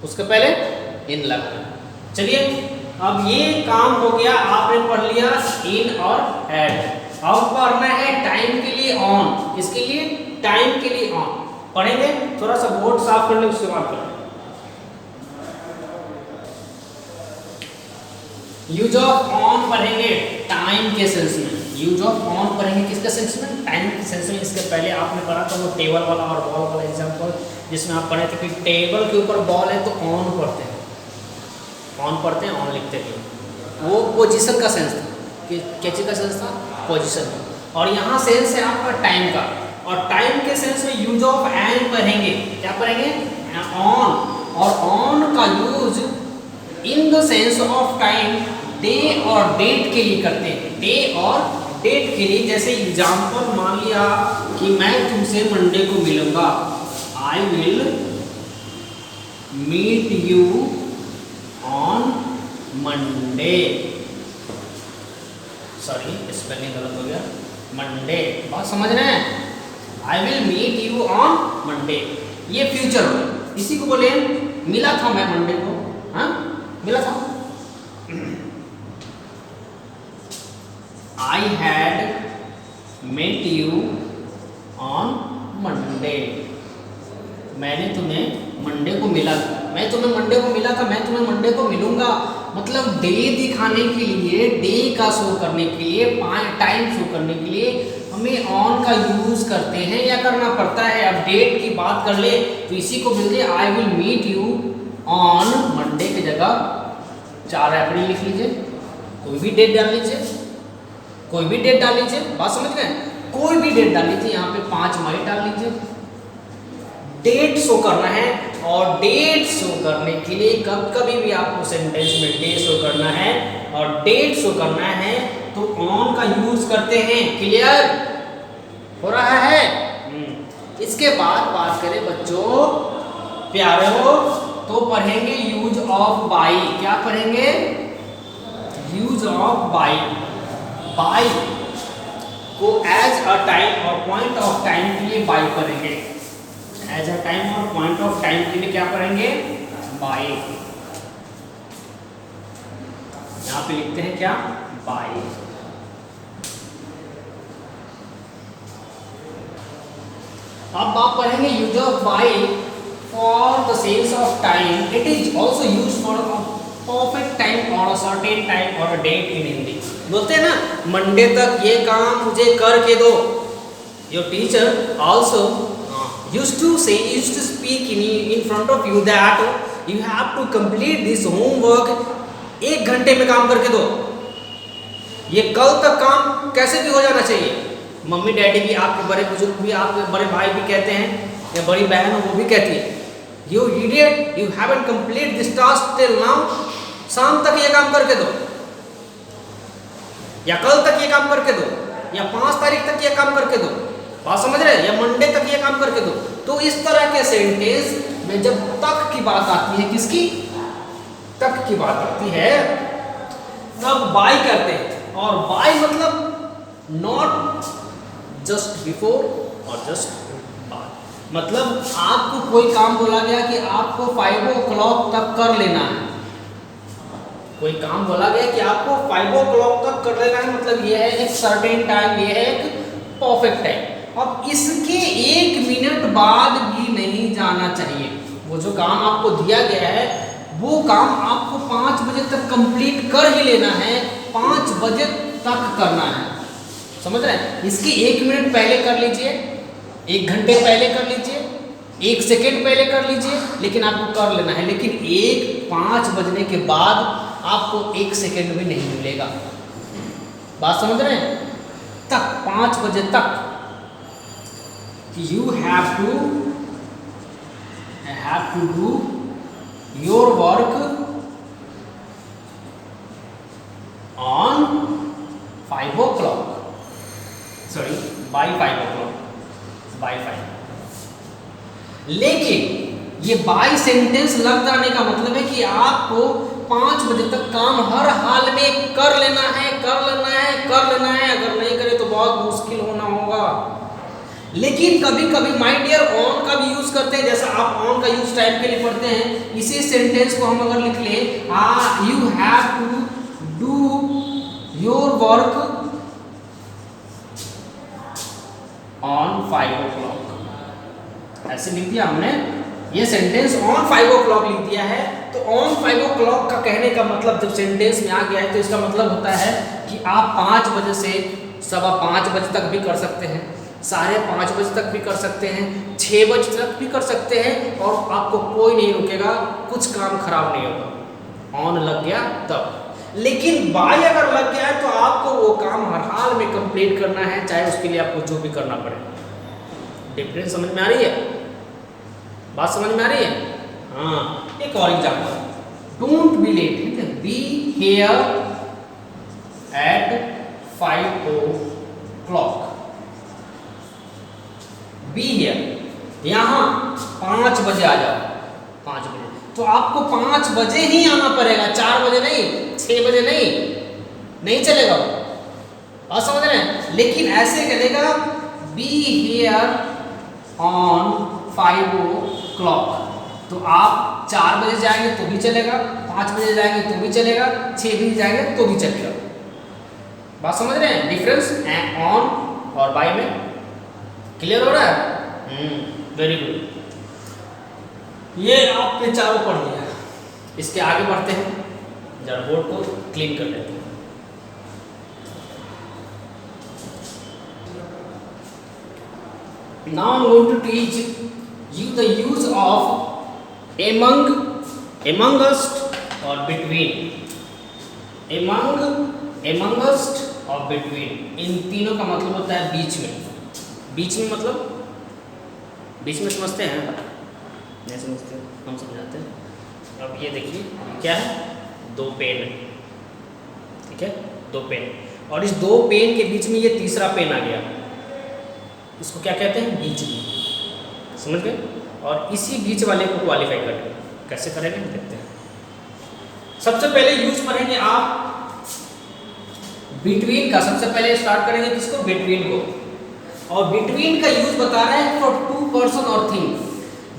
उसके पहले इन लगाना। चलिए अब ये काम हो गया, आपने पढ़ लिया इन और एट। अब पढ़ना है टाइम के लिए ऑन। इसके लिए टाइम के लिए ऑन पढ़ेंगे। थोड़ा सा बोर्ड साफ कर ले, उसके बाद पढ़ेंगे। यूज ऑफ ऑन पढ़ेंगे टाइम के सेंस में। यूज ऑफ ऑन पढ़ेंगे किसके सेंस में? टाइम के सेंस में। इसके पहले आपने पढ़ा था वो टेबल वाला और बॉल वाला एग्जांपल, जिसमें आप पढ़े थे कि टेबल के ऊपर बॉल है तो ऑन पढ़ते हैं, ऑन पढ़ते हैं, ऑन लिखते हैं। वो पोजीशन का सेंस था कि क्या चीज़ का सेंस था? पोजीशन का। और यहाँ सेंस है आपका टाइम का, और टाइम के सेंस में यूज ऑफ एन पढ़ेंगे। क्या पढ़ेंगे? ऑन। और ऑन का use in the sense of time day और डेट के लिए करते हैं। डे और डेट के लिए, जैसे एग्जाम्पल मान लिया कि मैं तुमसे मंडे को मिलूंगा, I will meet you on Monday. Sorry spelling गलत हो गया, मंडे। बात समझ रहे हैं? I will meet you on Monday, ये फ्यूचर हो। इसी को बोले मिला था मैं मंडे को, हाँ मिला था। I had met you on Monday। मैंने तुम्हें मंडे को मिला था, मैं तुम्हें मंडे को मिला था, मैं तुम्हें मंडे को मिलूंगा। मतलब डे दिखाने के लिए, डे का शो करने के लिए, टाइम शो करने के लिए हमें ऑन का यूज करते हैं या करना पड़ता है। अब डेट की बात कर ले तो इसी को बोलते हैं I will meet you on Monday की जगह 4 अप्रैल लिख लीजिए, कोई भी डेट डाल लीजिए, कोई भी डेट डाल लीजिए। बात समझ गए? कोई भी डेट डाल लीजिए, यहाँ पे 5 मई डाल लीजिए। डेट शो करना है, और डेट शो करने के लिए कभी भी आपको सेंटेंस में डे शो करना है और डेट शो करना है तो ऑन का यूज करते हैं। क्लियर हो रहा है? इसके बाद बात करें बच्चों प्यारे हो तो पढ़ेंगे यूज ऑफ बाई। क्या पढ़ेंगे? Use of by. बाई को एज अ टाइम और पॉइंट ऑफ टाइम के लिए बाई करेंगे। एज अ टाइम और पॉइंट ऑफ टाइम के लिए क्या करेंगे? बाई। यहां पे लिखते हैं क्या? बाई। अब आप पढ़ेंगे use of by for the sense of time. It is also use for perfect time और सर्टेन टाइम और डेट इन हिंदी। बोलते हैं ना मंडे तक ये काम मुझे करके दो। Your teacher also used to speak in front of you that you have to complete this homework 1 घंटे में काम करके दो। ये कल तक काम कैसे भी हो जाना चाहिए। मम्मी डैडी भी, आपके बड़े बुजुर्ग भी, आपके बड़े भाई भी कहते हैं, या बड़ी बहन वो भी कहती है you idiot you haven't complete this task till now। शाम तक ये काम करके दो, या कल तक ये काम करके दो, या 5 तारीख तक ये काम करके दो। बात समझ रहे हैं? या मंडे तक ये काम करके दो। तो इस तरह के सेंटेंस में जब तक की बात आती है, किसकी तक की बात आती है, तब बाय करते हैं। और बाय मतलब नॉट जस्ट बिफोर और जस्ट बाद। मतलब आपको कोई काम बोला गया कि आपको 5 o'clock तक कर लेना है। कोई काम बोला गया कि आपको 5 o'clock तक कर लेना है, मतलब ये है एक सर्टेन टाइम, ये है एक परफेक्ट टाइम। अब इसके 1 मिनट बाद भी नहीं जाना चाहिए। वो जो काम आपको दिया गया है वो काम आपको 5 बजे तक कंप्लीट कर ही लेना है, 5 बजे तक करना है। समझ रहे हैं? इसकी 1 मिनट पहले कर लीजिए, 1 घंटे पहले कर लीजिए, 1 सेकेंड पहले कर लीजिए, लेकिन आपको कर लेना है। लेकिन 5 बजने के बाद आपको 1 सेकेंड भी नहीं मिलेगा। बात समझ रहे हैं? तक 5 बजे तक you have to do your work on 5 o'clock, sorry by 5 o'clock, by 5। लेकिन ये बाय सेंटेंस लग जाने का मतलब है कि आपको 5 बजे तक काम हर हाल में कर लेना है, कर लेना है, कर लेना है। अगर नहीं करे तो बहुत मुश्किल होना होगा। लेकिन कभी कभी माय डियर ऑन का भी यूज करते हैं, जैसा आप ऑन का यूज टाइम के लिए पढ़ते हैं। इसी सेंटेंस को हम अगर लिख लें, you have to do your work on 5 o'clock, ऐसे लिख दिया हमने। ये सेंटेंस ऑन 5 o'clock लिख दिया है। तो ऑन 5 o'clock का कहने का मतलब जब सेंटेंस में आ गया है तो इसका मतलब होता है कि आप 5 बजे से 5:15 बजे तक भी कर सकते हैं, 5:30 बजे तक भी कर सकते हैं, 6 बजे तक भी कर सकते हैं, और आपको कोई नहीं रुकेगा, कुछ काम खराब नहीं होगा। ऑन लग गया तब। लेकिन बाय अगर लग गया है तो आपको वो काम हर हाल में कंप्लीट करना है, चाहे उसके लिए आपको जो भी करना पड़े। डिफरेंस समझ में आ रही है? बात समझ में आ रही है? हाँ, एक और एग्जांपल, डोंट बी लेट, ठीक है, be here eight 5 o'clock, be here, यहाँ 5 बजे आ जाओ, 5 बजे। तो आपको 5 बजे ही आना पड़ेगा, 4 बजे नहीं, 6 बजे नहीं चलेगा, बात समझ रहे हैं? लेकिन ऐसे करेगा, बी हियर ऑन 5 o'clock, तो आप 4 बजे जाएंगे तो भी चलेगा, 5 बजे जाएंगे तो भी चलेगा, 6 बजे जाएंगे तो भी चलेगा। बात समझ रहे हैं? डिफरेंस ऑन और बाय में क्लियर हो रहा है? Very good. ये आपने चारों पढ़ लिया। इसके आगे बढ़ते हैं, जरा बोर्ड को क्लीन कर लेते हैं। Now I'm going to teach you the use of among, amongst or between, amongst और between, इन तीनों का मतलब होता है बीच में। बीच में मतलब, बीच में समझते हैं? नहीं समझते, हम समझाते हैं। अब ये देखिए क्या है, 2 पेन, ठीक है, 2 पेन, और इस 2 पेन के बीच में ये तीसरा पेन आ गया, इसको क्या कहते हैं? बीच में, समझ गए? और इसी बीच वाले को क्वालिफाई करेंगे, कैसे करेंगे देखते हैं। सबसे पहले यूज करेंगे आप बिटवीन का, सबसे पहले स्टार्ट करेंगे किसको? बिटवीन को। और बिटवीन का यूज बता रहे हैं फॉर 2 पर्सन और थिंग।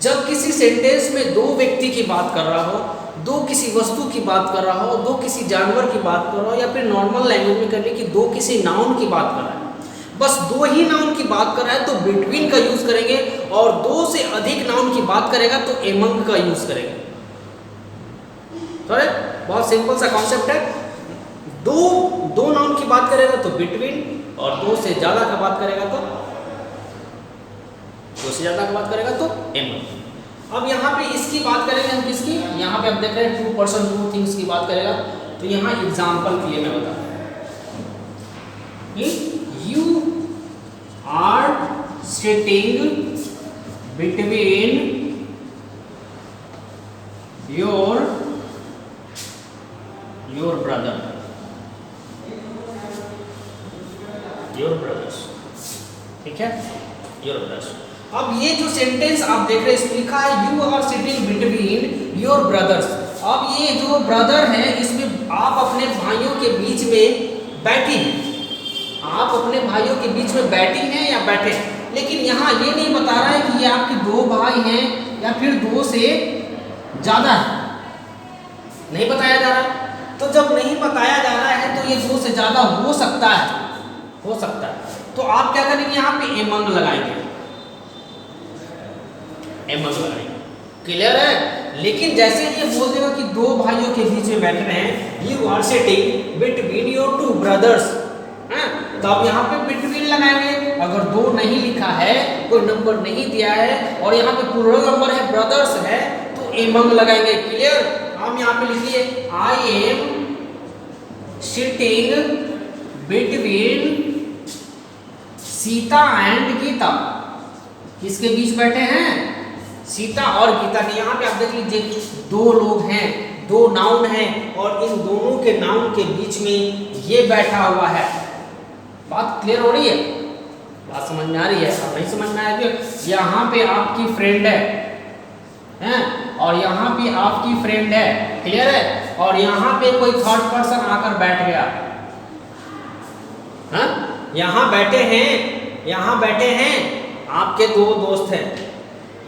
जब किसी सेंटेंस में 2 व्यक्ति की बात कर रहा हो, 2 किसी वस्तु की बात कर रहा हो, 2 किसी जानवर की बात कर रहा हो, या फिर नॉर्मल लैंग्वेज में करने की 2 किसी नाउन की बात कर रहा है, बस 2 ही नाउन की बात कर रहा है तो बिटवीन का यूज करेंगे, और 2 से अधिक नाउन की बात करेगा तो एमंग का यूज करेंगे। बहुत सिंपल सा कॉन्सेप्ट है। 2 नाउन की बात करेगा तो बिटवीन, और 2 से ज्यादा का बात करेगा तो, 2 से ज्यादा का बात करेगा तो एमंग। अब यहाँ पे इसकी बात करेंगे हम, किसकी? यहाँ पे आप देख रहे हैं 2 पर्सन 2 थिंग्स की बात करेगा। तो यहाँ एग्जाम्पल के लिए मैं बता रहा हूँ, you are sitting between your brothers, ठीक है, your brothers। अब ये जो सेंटेंस आप देख रहे हैं इसमें लिखा है you are sitting between your brothers। अब ये जो ब्रदर है इसमें आप अपने भाइयों के बीच में बैठी हैं, आप अपने भाइयों के बीच में बैठी हैं या बैठे हैं। लेकिन यहाँ ये नहीं बता रहा है कि ये आपके 2 भाई हैं या फिर 2 से ज़्यादा है, नहीं बताया जा रहा। तो जब नहीं बताया जा रहा है तो ये 2 से ज़्यादा हो सकता है, हो सकता है। तो आप क्या करेंगे? यहाँ पे एमंग लगाएंगे, एमंग लगाएंगे, क्लियर है? लेकिन जैसे ये बोल देगा कि 2 भाइयों के बीच में बैठ रहे हैं, you are sitting between your 2 brothers, तो आप यहाँ पे बिटवीन लगाएंगे। अगर 2 नहीं लिखा है, कोई नंबर नहीं दिया है, और यहाँ पे प्लूरल नंबर है, ब्रदर्स है, तो एमंग लगाएंगे, क्लियर? हम यहाँ पे लिखिए I am sitting between Sita and Gita. किसके बीच बैठे हैं? सीता और गीता के। यहाँ पे आप देख लीजिए 2 लोग हैं, 2 नाउन हैं, और इन दोनों के नाउन के बीच में ये बैठा हुआ है। बात क्लियर हो रही है? बात समझ में आ रही है? अब नहीं समझ में आया तो यहाँ पे आपकी फ्रेंड है, और यहाँ पे आपकी फ्रेंड है, क्लियर है? और यहाँ पे कोई थर्ड पर्सन आकर बैठ गया, यहाँ बैठे हैं, यहाँ बैठे हैं, आपके दो दोस्त हैं,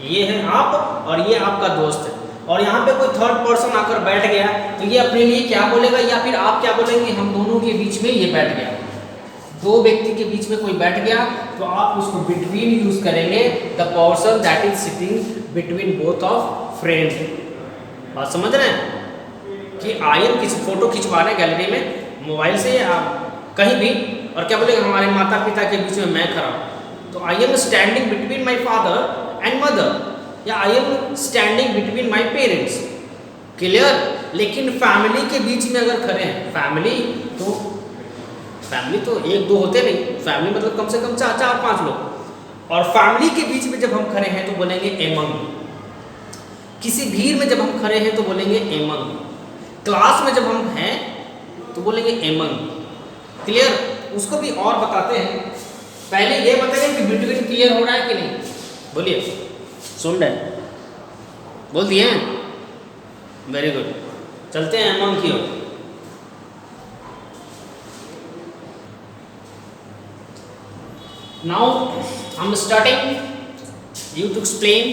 ये है आप और ये आपका दोस्त है, और यहाँ पे कोई थर्ड पर्सन आकर बैठ गया तो ये अपने लिए क्या बोलेगा, या फिर आप क्या बोलेंगे, हम दोनों के बीच में ये बैठ गया, दो व्यक्ति के बीच में कोई बैठ गया तो आप उसको बिटवीन यूज करेंगे, the person that is sitting between both of friends. बात समझ रहे हैं कि आइए किसी फोटो खिंचवा रहे हैं गैलरी में मोबाइल से या कहीं भी, और क्या बोलेगा, हमारे माता पिता के बीच में मैं खड़ा हूँ, तो I am standing between my father and mother, या I am standing between my parents. Clear. लेकिन फैमिली के बीच में अगर खड़े हैं, फैमिली तो एक दो होते नहीं, फैमिली मतलब कम से कम 4-5 लोग, और फैमिली के बीच में जब हम खड़े हैं तो बोलेंगे एमंग। किसी भीड़ में जब हम खड़े हैं तो बोलेंगे एमंग। क्लास में जब हम हैं तो बोलेंगे एमंग। क्लियर। उसको भी और बताते हैं, पहले ये बताइए कि बिटवीन क्लियर हो रहा है कि नहीं, बोलिए। सुन रहे, बोल दिए हैं, वेरी गुड। चलते हैं एमंग की ओर। Now I'm starting you to explain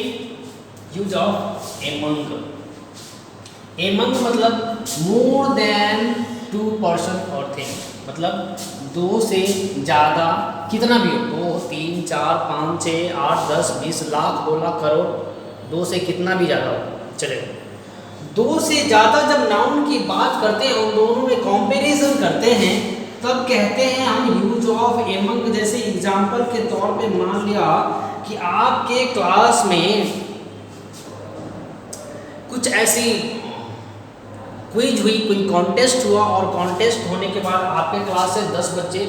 use of among. Among मतलब more than 2 person or thing, मतलब दो से ज़्यादा कितना भी हो, 2, 3, 4, 5, 6, 8, 10, 20 लाख, 2 लाख, करोड़, दो से कितना भी ज़्यादा हो चलेगा। दो से ज़्यादा जब नाउन की बात करते हैं, उन दोनों में कंपैरिजन करते हैं, तब कहते हैं हम यूज ऑफ एमंग। जैसे एग्जाम्पल के तौर पे मान लिया कि आपके क्लास में कुछ ऐसी क्विज हुई, कोई कॉन्टेस्ट हुआ, और कॉन्टेस्ट होने के बाद आपके क्लास से 10 बच्चे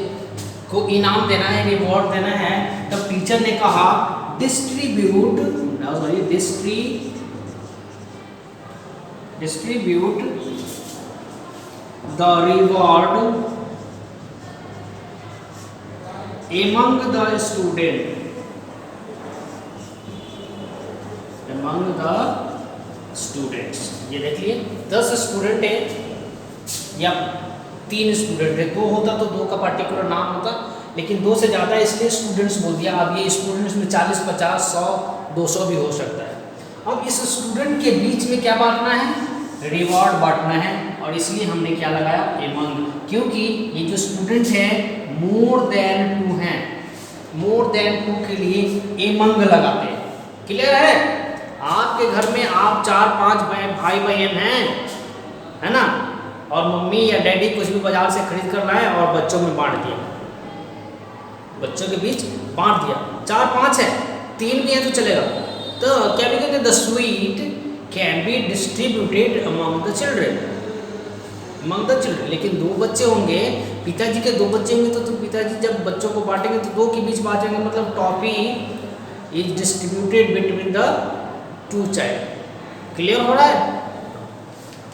को इनाम देना है, रिवॉर्ड देना है। तब टीचर ने कहा distribute the reward among the students। ये देख लिए 10 स्टूडेंट है या 3 स्टूडेंट है, 2 होता तो 2 का पार्टिकुलर नाम होता, लेकिन 2 से ज़्यादा इसलिए स्टूडेंट्स बोल दिया। अब ये स्टूडेंट्स में 40, 50, 100, 200 भी हो सकता है। अब इस स्टूडेंट के बीच में क्या बांटना है, रिवॉर्ड बांटना है, और इसलिए हमने क्या लगाया एमंग, क्योंकि ये जो स्टूडेंट है मोर देन 2 हैं, मोर देन 2 के लिए एमंग लगाते हैं। क्लियर है। आपके घर में आप 4-5 भाई बहन हैं, है ना, और मम्मी या डैडी कुछ भी बाजार से खरीद कर लाए और बच्चों में बांट दिया, बच्चों के बीच बांट दिया। 4-5 है, 3 भी है तो चलेगा। तो क्या लिखेंगे, the sweet can be distributed among the children, among the children. लेकिन 2 बच्चे होंगे, पिताजी के 2 बच्चे होंगे तो पिताजी जब बच्चों को बांटेंगे तो 2 के बीच बांटेंगे, मतलब toffee is distributed between the 2 child. Clear हो रहा है।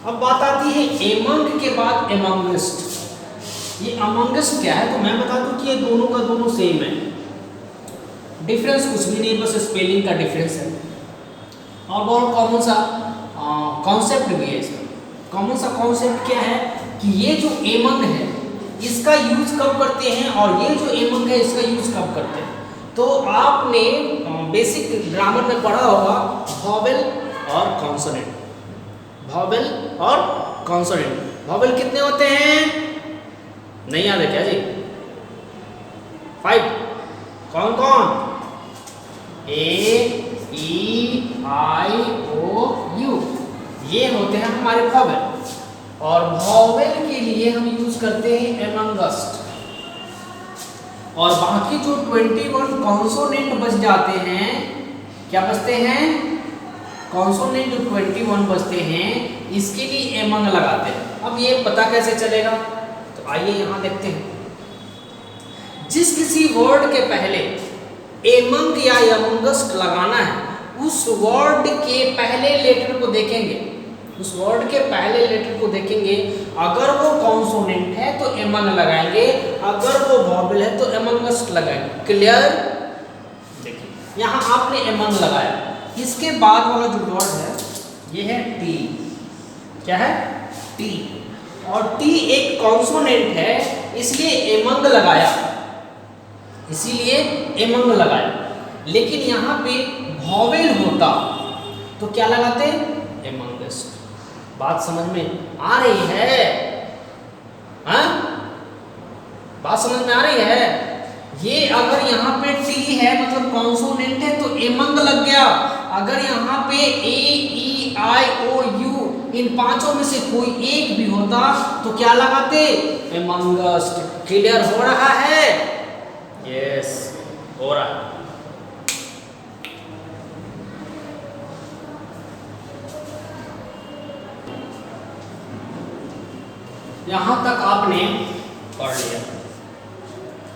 अब बात आती है एमंग के बाद अमंगस्ट। ये अमंगस्ट क्या है, तो मैं बता दूं कि ये दोनों का दोनों सेम है, डिफरेंस कुछ भी नहीं, बस स्पेलिंग का डिफरेंस है, और बहुत कॉमन सा कॉन्सेप्ट भी है इसका। कॉमन सा कॉन्सेप्ट क्या है कि ये जो एमंग है इसका यूज कब करते हैं, और ये जो एमंग है इसका यूज कब करते हैं। तो आपने बेसिक ग्रामर में पढ़ा होगा वॉवेल और कॉन्सोनेंट, वॉवेल और कॉन्सोनेंट। वॉवेल कितने होते हैं, नहीं याद है क्या जी, 5। कौन कौन, ए, ई, आई, ओ, यू, ये होते हैं हमारे वॉवेल। और वॉवेल के लिए हम यूज करते हैं एमंगस्ट, और बाकी जो 21 कॉन्सोनेंट बच जाते हैं, क्या बचते हैं, कॉन्सोनेंट जो 21 बचते हैं इसके लिए एमंग लगाते हैं। अब ये पता कैसे चलेगा, तो आइए यहाँ देखते हैं। जिस किसी वर्ड के पहले एमंग या एमंगस्ट लगाना है, उस वर्ड के पहले लेटर को देखेंगे, उस वर्ड के पहले लेटर को देखेंगे। अगर वो कॉन्सोनेंट है तो एमंग लगाएंगे, अगर वो वॉवेल है तो एमंगस्ट लगाएंगे। क्लियर। देखिए यहाँ आपने एमंग लगाया, इसके बाद वाला जो वर्ड है ये है टी। क्या है, टी, और टी एक कॉन्सोनेंट है इसलिए एमंग लगाया, इसीलिए एमंग लगाया। लेकिन यहाँ पे वॉवेल होता तो क्या लगाते? एमंगस्ट। बात समझ में आ रही है? हाँ, बात समझ में आ रही है? ये अगर यहाँ पे टी है मतलब कॉन्सोनेंट है तो एमंग लग गया। अगर यहाँ पे ए ई आई ओ यू इन पांचों में से कोई एक भी होता तो क्या लगाते? एमंगस्ट। क्लियर हो रहा है? यस, हो रहा है। यहाँ तक आपने पढ़ लिया,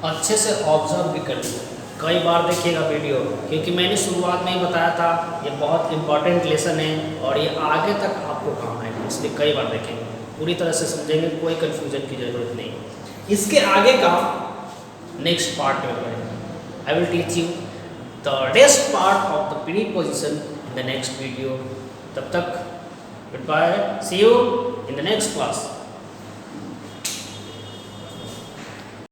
अच्छे से ऑब्जर्व भी कर लिया। कई बार देखिएगा वीडियो, क्योंकि मैंने शुरुआत में ही बताया था ये बहुत इंपॉर्टेंट लेसन है और ये आगे तक आपको काम आएगा, इसलिए कई बार देखेंगे, पूरी तरह से समझेंगे, कोई कन्फ्यूजन की ज़रूरत नहीं। इसके आगे का नेक्स्ट पार्ट में पढ़ेंगे। I will teach you the rest part of the preposition in the next video. तब तक goodbye, see you in the next class.